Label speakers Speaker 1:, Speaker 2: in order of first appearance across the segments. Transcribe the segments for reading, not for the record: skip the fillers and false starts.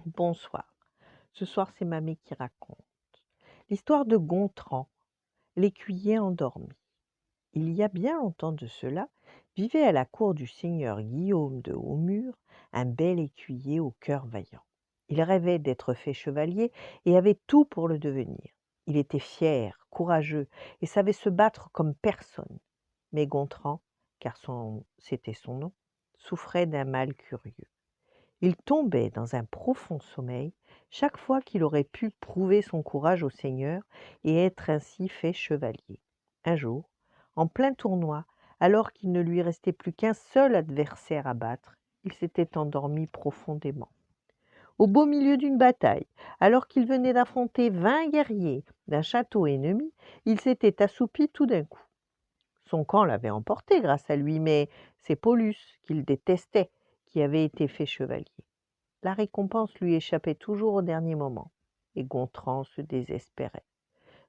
Speaker 1: Bonsoir. Ce soir, c'est Mamie qui raconte. L'histoire de Gontran, l'écuyer endormi. Il y a bien longtemps de cela, vivait à la cour du seigneur Guillaume de Haumur un bel écuyer au cœur vaillant. Il rêvait d'être fait chevalier et avait tout pour le devenir. Il était fier, courageux et savait se battre comme personne. Mais Gontran, car c'était son nom, souffrait d'un mal curieux. Il tombait dans un profond sommeil chaque fois qu'il aurait pu prouver son courage au seigneur et être ainsi fait chevalier. Un jour, en plein tournoi, alors qu'il ne lui restait plus qu'un seul adversaire à battre, il s'était endormi profondément. Au beau milieu d'une bataille, alors qu'il venait d'affronter 20 guerriers d'un château ennemi, il s'était assoupi tout d'un coup. Son camp l'avait emporté grâce à lui, mais c'est Paulus, qu'il détestait, qui avait été fait chevalier. La récompense lui échappait toujours au dernier moment, et Gontran se désespérait.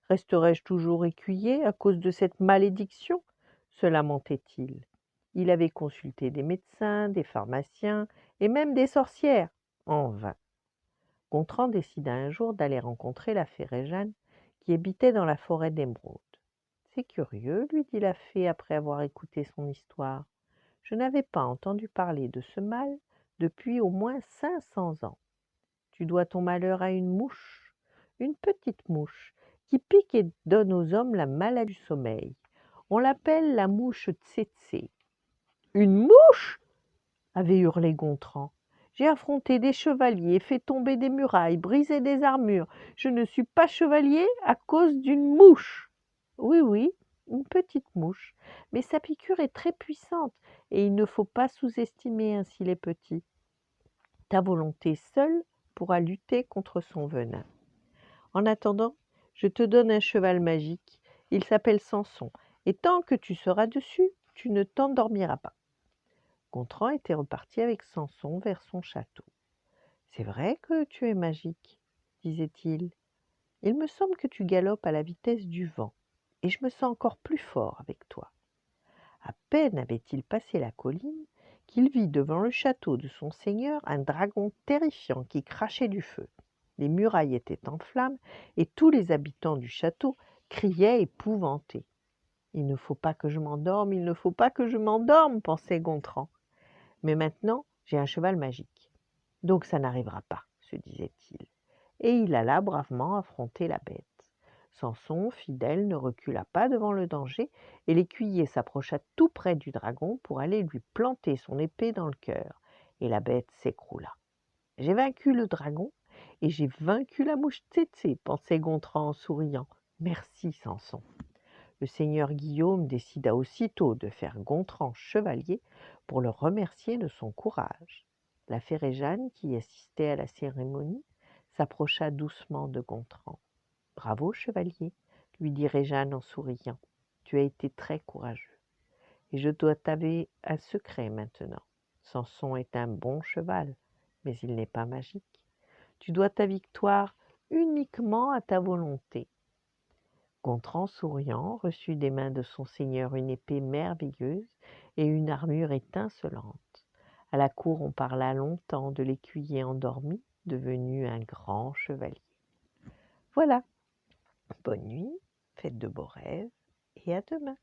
Speaker 1: Resterai-je toujours écuyer à cause de cette malédiction se lamentait-il. Il avait consulté des médecins, des pharmaciens et même des sorcières. En vain. Gontran décida un jour d'aller rencontrer la fée Réjeanne qui habitait dans la forêt d'émeraude. C'est curieux, lui dit la fée après avoir écouté son histoire. Je n'avais pas entendu parler de ce mal depuis au moins 500 ans. Tu dois ton malheur à une mouche, une petite mouche, qui pique et donne aux hommes la maladie du sommeil. On l'appelle la mouche tsetse. Une mouche avait hurlé Gontran. J'ai affronté des chevaliers, fait tomber des murailles, brisé des armures. Je ne suis pas chevalier à cause d'une mouche. Oui, oui, une petite mouche, mais sa piqûre est très puissante et il ne faut pas sous-estimer ainsi les petits. Ta volonté seule pourra lutter contre son venin. En attendant, je te donne un cheval magique. Il s'appelle Samson, et tant que tu seras dessus, tu ne t'endormiras pas. Gontran était reparti avec Samson vers son château. C'est vrai que tu es magique, disait-il. Il me semble que tu galopes à la vitesse du vent, et je me sens encore plus fort avec toi. À peine avait-il passé la colline qu'il vit devant le château de son seigneur un dragon terrifiant qui crachait du feu. Les murailles étaient en flammes et tous les habitants du château criaient épouvantés. Il ne faut pas que je m'endorme, il ne faut pas que je m'endorme, pensait Gontran. Mais maintenant, j'ai un cheval magique. Donc ça n'arrivera pas, se disait-il. Et il alla bravement affronter la bête. Samson, fidèle, ne recula pas devant le danger, et l'écuyer s'approcha tout près du dragon pour aller lui planter son épée dans le cœur, et la bête s'écroula. J'ai vaincu le dragon, et j'ai vaincu la mouche tsetse, pensait Gontran en souriant. Merci, Samson. Le seigneur Guillaume décida aussitôt de faire Gontran chevalier pour le remercier de son courage. La fée Réjeanne, qui assistait à la cérémonie, s'approcha doucement de Gontran. « Bravo, chevalier, lui dit Réjeanne en souriant. Tu as été très courageux. Et je dois t'avouer un secret maintenant. Samson est un bon cheval, mais il n'est pas magique. Tu dois ta victoire uniquement à ta volonté. » Gontran, souriant, reçut des mains de son seigneur une épée merveilleuse et une armure étincelante. À la cour, on parla longtemps de l'écuyer endormi, devenu un grand chevalier. Voilà, bonne nuit, faites de beaux rêves et à demain.